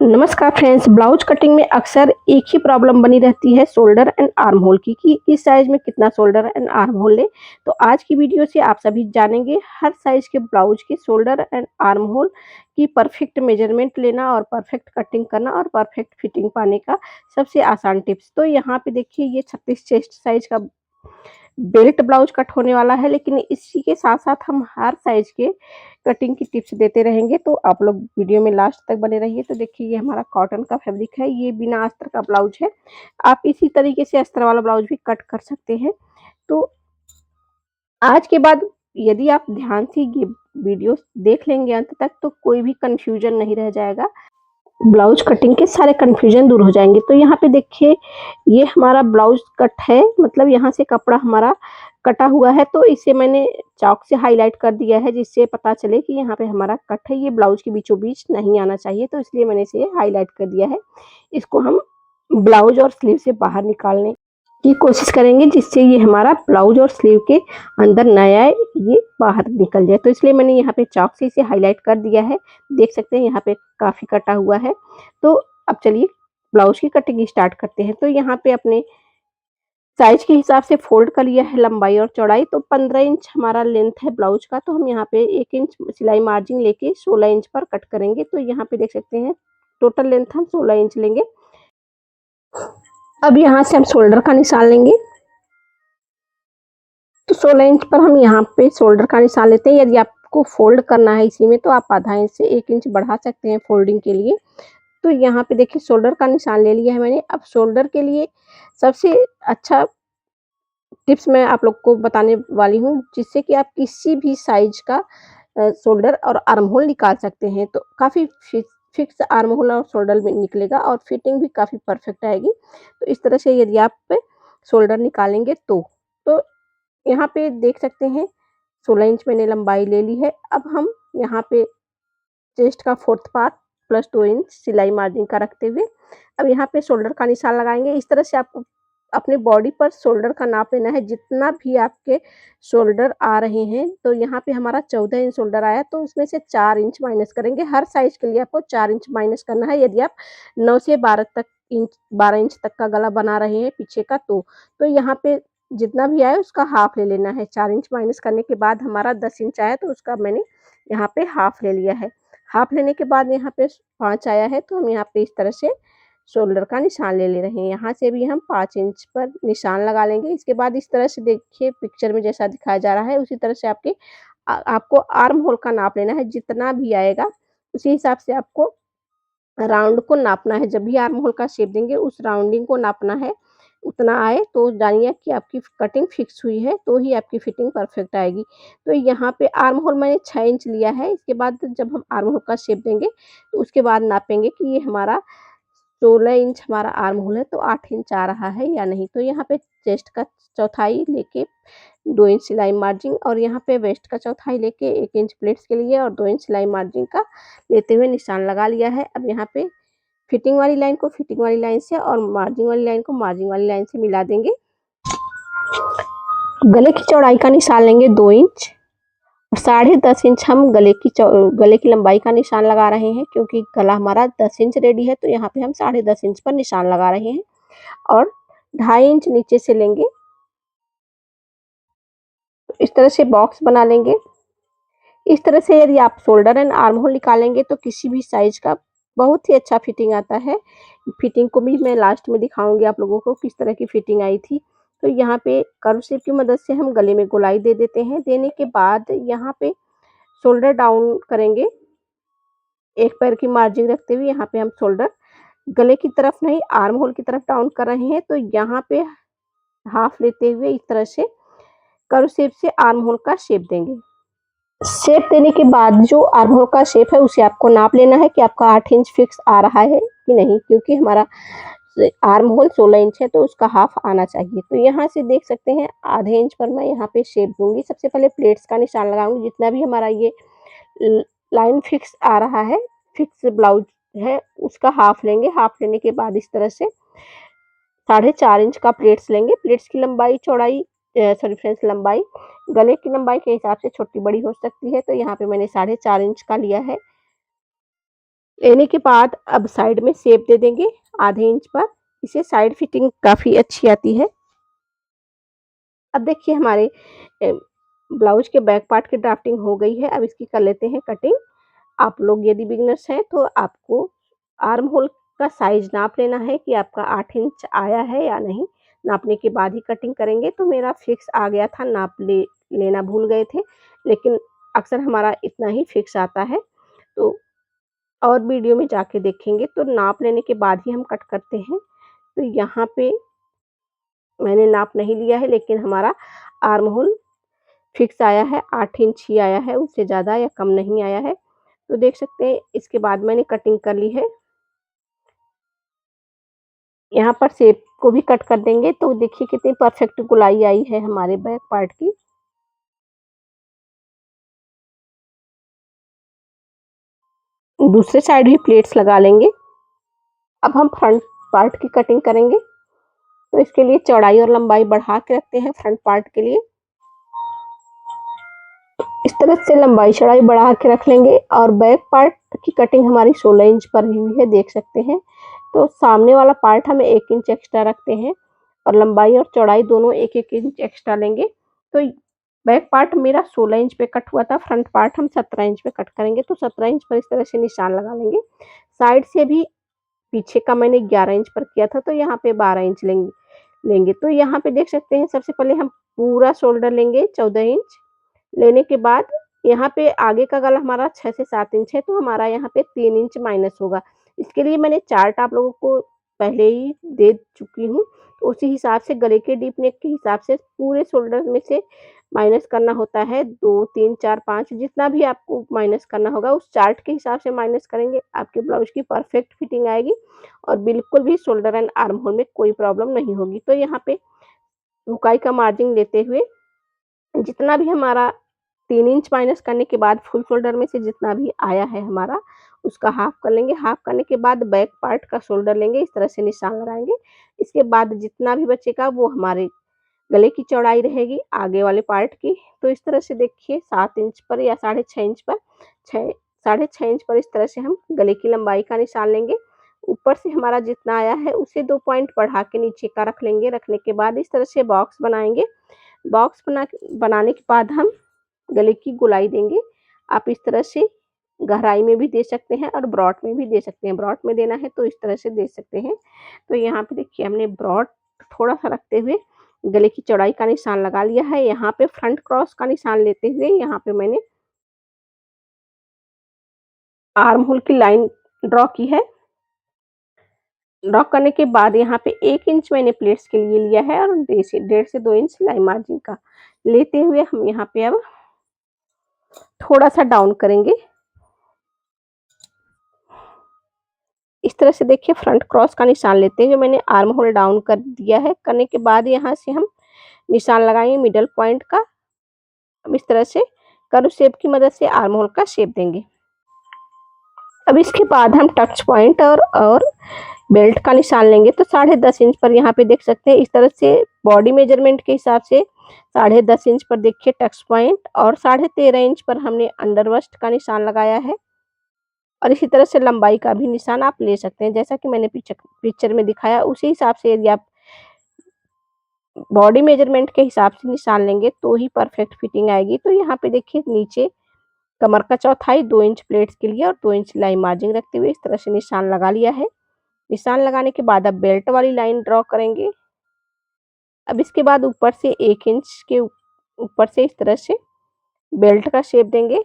नमस्कार friends, blouse cutting में अक्सर एक ही प्रॉब्लम बनी रहती है शोल्डर एंड आर्म होल की कि इस साइज में कितना शोल्डर एंड आर्म होल ले। तो आज की वीडियो से आप सभी जानेंगे हर साइज के ब्लाउज के शोल्डर एंड आर्म होल की परफेक्ट मेजरमेंट लेना और परफेक्ट कटिंग करना और परफेक्ट फिटिंग पाने का सबसे आसान टिप्स। तो यहाँ पे देखिए ये 36 चेस्ट साइज का बेल्ट ब्लाउज कट होने वाला है, लेकिन इसी के साथ-साथ हम हर साइज के कटिंग की टिप्स देते रहेंगे, तो आप लोग वीडियो में लास्ट तक बने रहिए। तो देखिए ये हमारा कॉटन का फैब्रिक है, ये बिना अस्तर का ब्लाउज है। आप इसी तरीके से अस्तर वाला ब्लाउज भी कट कर सकते हैं। तो आज के बाद यदि आप ध्यान से ये वीडियो देख लेंगे अंत तक, तो कोई भी कन्फ्यूजन नहीं रह जाएगा। ब्लाउज कटिंग के सारे कन्फ्यूजन दूर हो जाएँगे। तो यहाँ पे देखिए ये हमारा ब्लाउज कट है, मतलब यहाँ से कपड़ा हमारा कटा हुआ है, तो इसे मैंने चॉक से हाइलाइट कर दिया है, जिससे पता चले कि यहाँ पे हमारा कट है, ये ब्लाउज के बीचों-बीच नहीं आना चाहिए, तो इसलिए मैंने इसे हाइलाइट कर दिया है। इसको हम ब्लाउज और स्लीव से बाहर निकालने की कोशिश करेंगे, जिससे ये हमारा ब्लाउज और स्लीव के अंदर ना आए, ये बाहर निकल जाए। तो इसलिए मैंने यहाँ पे चॉक से इसे हाइलाइट कर दिया है। देख सकते हैं यहाँ पे काफ़ी कटा हुआ है। तो अब चलिए ब्लाउज की कटिंग स्टार्ट करते हैं। तो यहाँ पे अपने साइज के हिसाब से फोल्ड कर लिया है लंबाई और चौड़ाई। तो 15 इंच हमारा लेंथ है ब्लाउज का, तो हम यहाँ पे 1 इंच सिलाई मार्जिन लेके 16 इंच पर कट करेंगे। तो यहाँ पे देख सकते हैं टोटल लेंथ हम 16 इंच लेंगे। अब यहाँ से हम शोल्डर का निशान लेंगे। तो 16 इंच पर हम यहाँ पे शोल्डर का निशान लेते हैं। यदि आपको फोल्ड करना है इसी में, तो आप आधा इंच से 1 इंच बढ़ा सकते हैं फोल्डिंग के लिए। तो यहाँ पे देखिए शोल्डर का निशान ले लिया है मैंने। अब शोल्डर के लिए सबसे अच्छा टिप्स मैं आप लोग को बताने वाली हूँ, जिससे कि आप किसी भी साइज का शोल्डर और आर्म होल निकाल सकते हैं। तो काफ़ी फिक्स आर्म होल और शोल्डर में निकलेगा और फिटिंग भी काफ़ी परफेक्ट आएगी। तो इस तरह से यदि आप शोल्डर निकालेंगे तो यहाँ पे देख सकते हैं 16 इंच मैंने लंबाई ले ली है। अब हम यहाँ पे चेस्ट का 4th पार्ट प्लस 2 इंच सिलाई मार्जिन का रखते हुए अब यहाँ पे शोल्डर का निशान लगाएँगे। इस तरह से आपको अपने बॉडी पर शोल्डर का नाप लेना है, जितना भी आपके शोल्डर आ रहे हैं। तो यहाँ पे हमारा 14 इंच शोल्डर आया, तो उसमें से 4 इंच माइनस करेंगे। हर साइज़ के लिए आपको 4 इंच माइनस करना है, यदि आप 9 से 12 इंच तक का गला बना रहे हैं पीछे का तो। तो यहाँ पे जितना भी आया उसका हाफ ले लेना है। 4 इंच माइनस करने के बाद हमारा 10 इंच आया, तो उसका मैंने यहाँ पे हाफ ले लिया है। हाफ लेने के बाद यहाँ पे 5 आया है, तो हम यहाँ पे इस तरह से शोल्डर का निशान ले रहे हैं। यहाँ से भी हम 5 इंच पर निशान लगा लेंगे। इसके बाद इस तरह से देखिए पिक्चर में जैसा दिखाया जा रहा है, उसी तरह से आपको आर्म होल का नाप लेना है। जितना भी आएगा उसी हिसाब से आपको राउंड को नापना है। जब भी आर्म होल का शेप देंगे उस राउंडिंग को नापना है। उतना आए तो जानिए कि आपकी कटिंग फिक्स हुई है, तो ही आपकी फिटिंग परफेक्ट आएगी। तो यहाँ पे आर्म होल मैंने 6 इंच लिया है। इसके बाद जब हम आर्म होल का शेप देंगे, तो उसके बाद नापेंगे कि ये हमारा 16 इंच हमारा आर्म होल है, तो 8 इंच आ रहा है या नहीं। तो यहाँ पे चेस्ट का चौथाई लेके 2 इंच सिलाई मार्जिन और यहाँ पे वेस्ट का चौथाई लेके 1 इंच प्लेट्स के लिए और 2 इंच सिलाई मार्जिन का लेते हुए निशान लगा लिया है। अब यहाँ पे फिटिंग वाली लाइन को फिटिंग वाली लाइन से और मार्जिन वाली लाइन को मार्जिन वाली लाइन से मिला देंगे। गले की चौड़ाई का निशान लेंगे 2 इंच और 10.5 इंच हम गले की लंबाई का निशान लगा रहे हैं, क्योंकि गला हमारा 10 इंच रेडी है, तो यहाँ पे हम 10.5 इंच पर निशान लगा रहे हैं और 2.5 इंच नीचे से लेंगे। तो इस तरह से बॉक्स बना लेंगे। इस तरह से यदि आप शोल्डर एंड आर्म होल निकालेंगे, तो किसी भी साइज का बहुत ही अच्छा फिटिंग आता है। फिटिंग को भी मैं लास्ट में दिखाऊँगी आप लोगों को किस तरह की फिटिंग आई थी। तो यहाँ पे कर्व शेप की मदद से हम गले में गोलाई दे देते हैं। देने के बाद यहाँ पे शोल्डर डाउन करेंगे। एक पैर की मार्जिन रखते हुए यहाँ पे हम शोल्डर गले की तरफ नहीं आर्म होल की तरफ डाउन कर रहे हैं। तो यहाँ पे हाफ लेते हुए इस तरह से कर्व शेप से आर्म होल का शेप देंगे। शेप देने के बाद जो आर्म होल का शेप है उसे आपको नाप लेना है कि आपका 8 इंच फिक्स आ रहा है कि नहीं, क्योंकि हमारा आर्म होल 16 इंच है, तो उसका हाफ आना चाहिए। तो यहाँ से देख सकते हैं आधे इंच पर मैं यहाँ पे शेप दूंगी। सबसे पहले प्लेट्स का निशान लगाऊंगी। जितना भी हमारा ये लाइन फिक्स आ रहा है, फिक्स ब्लाउज है, उसका हाफ लेंगे। हाफ लेने के बाद इस तरह से 4.5 इंच का प्लेट्स लेंगे। प्लेट्स की लंबाई चौड़ाई सॉरी फ्रेंड्स, लंबाई गले की लंबाई के हिसाब से छोटी बड़ी हो सकती है। तो यहाँ पे मैंने 4.5 इंच का लिया है। लेने के बाद अब साइड में शेप दे देंगे आधे इंच पर। इससे साइड फिटिंग काफ़ी अच्छी आती है। अब देखिए हमारे ब्लाउज के बैक पार्ट की ड्राफ्टिंग हो गई है। अब इसकी कर लेते हैं कटिंग। आप लोग यदि बिगिनर्स हैं तो आपको आर्म होल का साइज़ नाप लेना है कि आपका 8 इंच आया है या नहीं। नापने के बाद ही कटिंग करेंगे। तो मेरा फिक्स आ गया था, नाप लेना भूल गए थे। लेकिन अक्सर हमारा इतना ही फिक्स आता है। तो और वीडियो में जाके देखेंगे तो नाप लेने के बाद ही हम कट करते हैं। तो यहाँ पे मैंने नाप नहीं लिया है, लेकिन हमारा आर्म होल फिक्स आया है, 8 इंच ही आया है, उससे ज़्यादा या कम नहीं आया है। तो देख सकते हैं इसके बाद मैंने कटिंग कर ली है। यहाँ पर शेप को भी कट कर देंगे। तो देखिए कितनी परफेक्ट गोलाई आई है हमारे बैक पार्ट की। दूसरे साइड भी प्लेट्स लगा लेंगे। अब हम फ्रंट पार्ट की कटिंग करेंगे। तो इसके लिए चौड़ाई और लंबाई बढ़ा के रखते हैं फ्रंट पार्ट के लिए। इस तरह से लंबाई चौड़ाई बढ़ा के रख लेंगे। और बैक पार्ट की कटिंग हमारी 16 इंच पर हुई है, देख सकते हैं। तो सामने वाला पार्ट हम 1 इंच एक्स्ट्रा रखते हैं और लंबाई और चौड़ाई दोनों 1-1 इंच एक्स्ट्रा लेंगे। तो बैक पार्ट मेरा 16 इंच पे कट हुआ था, फ्रंट पार्ट हम 17 इंच पे कट करेंगे। तो 17 इंच पर इस तरह से निशान लगा लेंगे। साइड से भी पीछे का मैंने 11 इंच पर किया था, तो यहाँ पे 12 इंच लेंगे। तो यहाँ पे देख सकते हैं सबसे पहले हम पूरा शोल्डर लेंगे 14 इंच। लेने के बाद यहाँ पे आगे का गला हमारा 6 से 7 इंच है, तो हमारा यहाँ पे 3 इंच माइनस होगा। इसके लिए मैंने चार्ट आप लोगों को पहले ही दे चुकी हूँ। तो उसी हिसाब से गले के डीप नेक के हिसाब से पूरे शोल्डर में से माइनस करना होता है। 2, 3, 4, 5 जितना भी आपको माइनस करना होगा उस चार्ट के हिसाब से माइनस करेंगे। आपके ब्लाउज की परफेक्ट फिटिंग आएगी और बिल्कुल भी शोल्डर एंड आर्म होल में कोई प्रॉब्लम नहीं होगी। तो यहाँ पे हुकाई का मार्जिन लेते हुए जितना भी हमारा 3 इंच माइनस करने के बाद फुल शोल्डर में से जितना भी आया है हमारा, उसका हाफ कर लेंगे। हाफ करने के बाद बैक पार्ट का शोल्डर लेंगे, इस तरह से निशान लगाएँगे। इसके बाद जितना भी बचेगा वो हमारे गले की चौड़ाई रहेगी आगे वाले पार्ट की। तो इस तरह से देखिए 7 इंच पर या साढ़े 6 इंच पर 6 साढ़े 6 इंच पर इस तरह से हम गले की लंबाई का निशान लेंगे। ऊपर से हमारा जितना आया है उसे 2 पॉइंट बढ़ा के नीचे का रख लेंगे। रखने के बाद इस तरह से बॉक्स बनाएँगे। बॉक्स बनाने के बाद हम गले की गोलाई देंगे। आप इस तरह से गहराई में भी दे सकते हैं और ब्रॉड में भी दे सकते हैं। ब्रॉड में देना है तो इस तरह से दे सकते हैं। तो यहाँ पे देखिए हमने ब्रॉड थोड़ा-सा रखते हुए गले की चौड़ाई का निशान लगा लिया है। यहाँ पे फ्रंट क्रॉस का निशान लेते हुए यहाँ पे मैंने आर्म होल की लाइन ड्रॉ की है। ड्रॉ करने के बाद यहाँ पे 1 इंच मैंने प्लेट्स के लिए लिया है और डेढ़ से 2 इंच सिलाई मार्जिन का लेते हुए हम यहाँ पे अब थोड़ा-सा डाउन करेंगे। इस तरह से देखिए फ्रंट क्रॉस का निशान लेते हुए मैंने आर्म होल डाउन कर दिया है। करने के बाद यहाँ से हम निशान लगाएँगे मिडल पॉइंट का। अब इस तरह से कर्व शेप की मदद से आर्म होल का शेप देंगे। अब इसके बाद हम टच पॉइंट और बेल्ट का निशान लेंगे। तो 10.5 इंच पर यहाँ पे देख सकते हैं इस तरह से बॉडी मेजरमेंट के हिसाब से 10.5 इंच पर देखिए टच पॉइंट और 13.5 इंच पर हमने अंडर बस्ट का निशान लगाया है। और इसी तरह से लंबाई का भी निशान आप ले सकते हैं। जैसा कि मैंने पिक्चर में दिखाया उसी हिसाब से यदि आप बॉडी मेजरमेंट के हिसाब से निशान लेंगे तो ही परफेक्ट फिटिंग आएगी। तो यहाँ पे देखिए नीचे कमर का चौथाई 2 इंच प्लेट्स के लिए और 2 इंच लाइन मार्जिन रखते हुए इस तरह से निशान लगा लिया है। निशान लगाने के बाद अब बेल्ट वाली लाइन ड्रॉ करेंगे। अब इसके बाद ऊपर से 1 इंच के ऊपर से इस तरह से बेल्ट का शेप देंगे।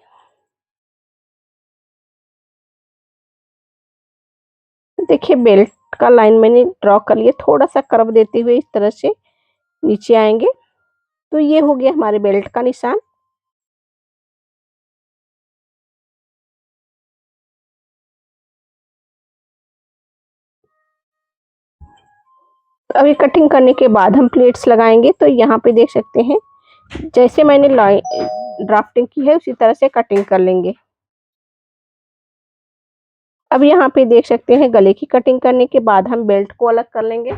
देखिए बेल्ट का लाइन मैंने ड्रॉ कर लिया। थोड़ा-सा कर्व देते हुए इस तरह से नीचे आएँगे। तो ये हो गया हमारे बेल्ट का निशान। अभी कटिंग करने के बाद हम प्लेट्स लगाएँगे। तो यहाँ पे देख सकते हैं जैसे मैंने ड्राफ्टिंग की है उसी तरह से कटिंग कर लेंगे। अब यहाँ पे देख सकते हैं गले की कटिंग करने के बाद हम बेल्ट को अलग कर लेंगे।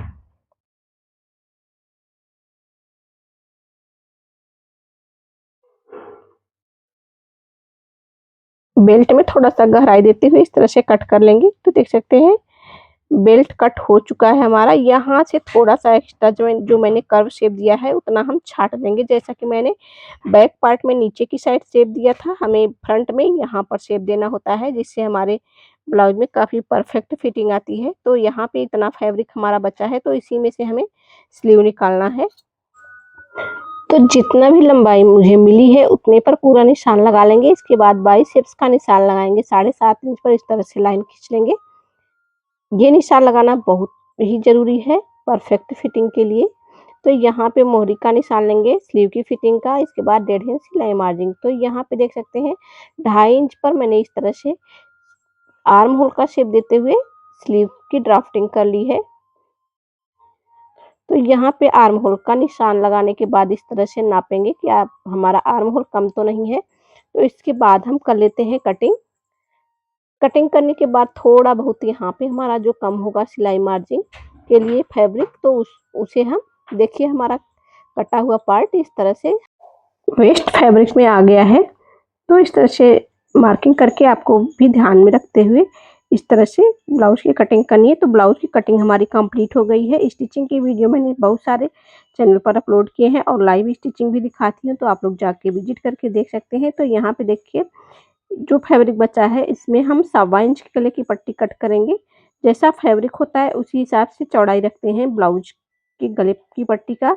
बेल्ट में थोड़ा-सा गहराई देते हुए इस तरह से कट कर लेंगे। तो देख सकते हैं बेल्ट कट हो चुका है हमारा। यहाँ से थोड़ा-सा एक्स्ट्रा जो मैंने कर्व शेप दिया है उतना हम छाँट देंगे। जैसा कि मैंने बैक पार्ट में नीचे की साइड शेप दिया था, हमें फ्रंट में यहाँ पर शेप देना होता है, जिससे हमारे ब्लाउज़ में काफ़ी परफेक्ट फिटिंग आती है। तो यहाँ पे इतना फैब्रिक हमारा बचा है, तो इसी में से हमें स्लीव निकालना है। तो जितना भी लंबाई मुझे मिली है उतने पर पूरा निशान लगा लेंगे। इसके बाद बाइसेप्स का निशान लगाएँगे, 7.5 इंच पर इस तरह से लाइन खींच लेंगे। ये निशान लगाना बहुत ही ज़रूरी है परफेक्ट फिटिंग के लिए। तो यहाँ पे मोहरी का निशान लेंगे स्लीव की फिटिंग का, इसके बाद 1.5 इंच सिलाई मार्जिन। तो यहाँ पे देख सकते हैं 2.5 इंच पर मैंने इस तरह से आर्म होल का शेप देते हुए स्लीव की ड्राफ्टिंग कर ली है। तो यहाँ पे आर्म होल का निशान लगाने के बाद इस तरह से नापेंगे कि आप हमारा आर्म होल कम तो नहीं है। तो इसके बाद हम कर लेते हैं कटिंग। कटिंग करने के बाद थोड़ा बहुत यहाँ पे हमारा जो कम होगा सिलाई मार्जिन के लिए फैब्रिक, तो उसे हम देखिए हमारा कटा हुआ पार्ट इस तरह से वेस्ट फैब्रिक में आ गया है। तो इस तरह से मार्किंग करके आपको भी ध्यान में रखते हुए इस तरह से ब्लाउज़ की कटिंग करनी है। तो ब्लाउज़ की कटिंग हमारी कंप्लीट हो गई है। स्टिचिंग की वीडियो मैंने बहुत सारे चैनल पर अपलोड किए हैं और लाइव स्टिचिंग भी दिखाती हूँ, तो आप लोग जाके विजिट करके देख सकते हैं। तो यहाँ पे देखिए जो फैब्रिक बचा है इसमें हम 1.25 इंच की गले की पट्टी कट करेंगे। जैसा फैब्रिक होता है उसी हिसाब से चौड़ाई रखते हैं ब्लाउज़ की गले की पट्टी का।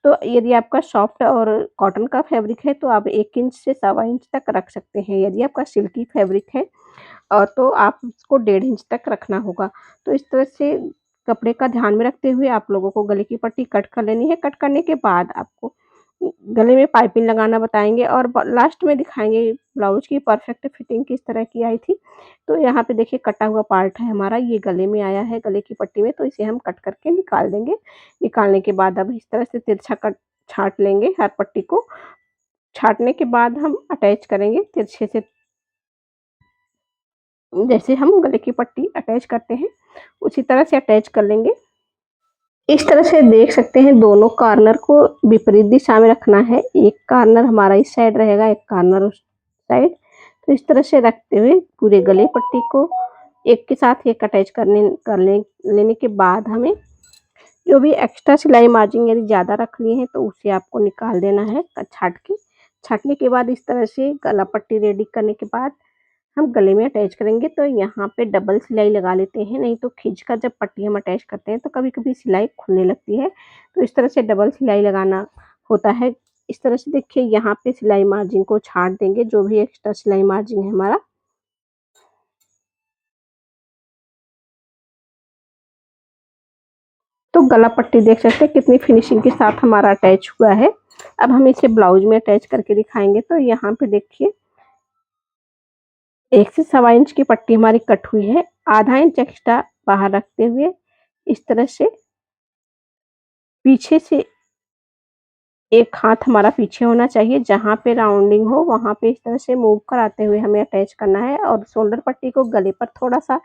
तो यदि आपका सॉफ्ट और कॉटन का फैब्रिक है तो आप 1 इंच से 1.25 इंच तक रख सकते हैं। यदि आपका सिल्की फैब्रिक है तो आप उसको 1.5 इंच तक रखना होगा। तो इस तरह से कपड़े का ध्यान में रखते हुए आप लोगों को गले की पट्टी कट कर लेनी है। कट करने के बाद आपको गले में पाइपिंग लगाना बताएँगे और ब लास्ट में दिखाएँगे ब्लाउज़ की परफेक्ट फिटिंग किस तरह की आई थी। तो यहाँ पे देखिए कटा हुआ पार्ट है हमारा, ये गले में आया है गले की पट्टी में, तो इसे हम कट करके निकाल देंगे। निकालने के बाद अब इस तरह से तिरछा कट छाँट लेंगे हर पट्टी को। छाँटने के बाद हम अटैच करेंगे तिरछे से, जैसे हम गले की पट्टी अटैच करते हैं उसी तरह से अटैच कर लेंगे। इस तरह से देख सकते हैं दोनों कॉर्नर को विपरीत दिशा में रखना है। एक कॉर्नर हमारा इस साइड रहेगा, एक कॉर्नर उस साइड। तो इस तरह से रखते हुए पूरे गले पट्टी को एक के साथ एक अटैच लेने के बाद हमें जो भी एक्स्ट्रा सिलाई मार्जिन यदि ज़्यादा रख लिए हैं तो उसे आपको निकाल देना है छाँट के। छाँटने के बाद इस तरह से गला पट्टी रेडी करने के बाद हम गले में अटैच करेंगे। तो यहाँ पे डबल सिलाई लगा लेते हैं, नहीं तो खींचकर जब पट्टी हम अटैच करते हैं तो कभी-कभी सिलाई खुलने लगती है। तो इस तरह से डबल सिलाई लगाना होता है। इस तरह से देखिए यहाँ पे सिलाई मार्जिन को छाँट देंगे, जो भी एक्स्ट्रा सिलाई मार्जिन है हमारा। तो गला पट्टी देख सकते हैं कितनी फिनिशिंग के साथ हमारा अटैच हुआ है। अब हम इसे ब्लाउज में अटैच करके दिखाएँगे। तो यहाँ पे देखिए 1 से 1.25 इंच की पट्टी हमारी कट हुई है। आधा इंच एक्स्ट्रा बाहर रखते हुए इस तरह से पीछे से एक हाथ हमारा पीछे होना चाहिए, जहाँ पे राउंडिंग हो वहाँ पे इस तरह से मूव कराते हुए हमें अटैच करना है और शोल्डर पट्टी को गले पर थोड़ा-सा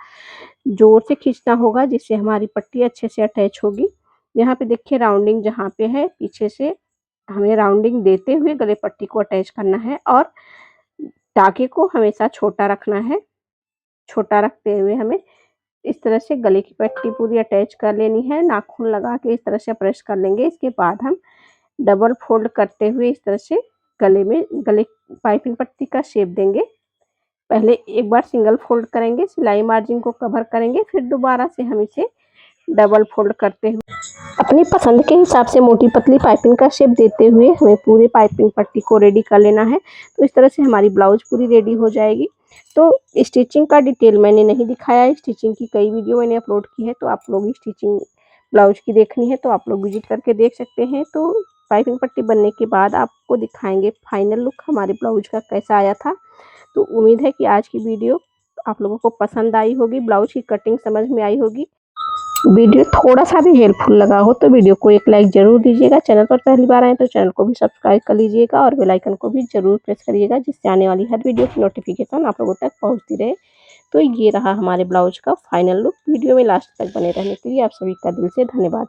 ज़ोर से खींचना होगा, जिससे हमारी पट्टी अच्छे से अटैच होगी। यहाँ पे देखिए राउंडिंग जहाँ पे है पीछे से हमें राउंडिंग देते हुए गले पट्टी को अटैच करना है और टाके को हमेशा छोटा रखना है। छोटा रखते हुए हमें इस तरह से गले की पट्टी पूरी अटैच कर लेनी है। नाखून लगा के इस तरह से प्रेस कर लेंगे। इसके बाद हम डबल फोल्ड करते हुए इस तरह से गले पाइपिंग पट्टी का शेप देंगे। पहले एक बार सिंगल फोल्ड करेंगे, सिलाई मार्जिन को कवर करेंगे, फिर दोबारा से हम इसे डबल फोल्ड करते हुए अपनी पसंद के हिसाब से मोटी पतली पाइपिंग का शेप देते हुए हमें पूरे पाइपिंग पट्टी को रेडी कर लेना है। तो इस तरह से हमारी ब्लाउज पूरी रेडी हो जाएगी। तो स्टिचिंग का डिटेल मैंने नहीं दिखाया है, स्टिचिंग की कई वीडियो मैंने अपलोड की है, तो आप लोग स्टिचिंग ब्लाउज की देखनी है तो आप लोग विजिट करके देख सकते हैं। तो पाइपिंग पट्टी बनने के बाद आपको दिखाएंगे फाइनल लुक हमारे ब्लाउज का कैसा आया था। तो उम्मीद है कि आज की वीडियो आप लोगों को पसंद आई होगी, ब्लाउज की कटिंग समझ में आई होगी। वीडियो थोड़ा-सा भी हेल्पफुल लगा हो तो वीडियो को एक लाइक ज़रूर दीजिएगा। चैनल पर पहली बार आएँ तो चैनल को भी सब्सक्राइब कर लीजिएगा और बेल आइकन को भी ज़रूर प्रेस करिएगा, जिससे आने वाली हर वीडियो की नोटिफ़िकेशन आप लोगों तक पहुँचती रहे। तो ये रहा हमारे ब्लाउज का फाइनल लुक। वीडियो में लास्ट तक बने रहने के लिए आप सभी का दिल से धन्यवाद।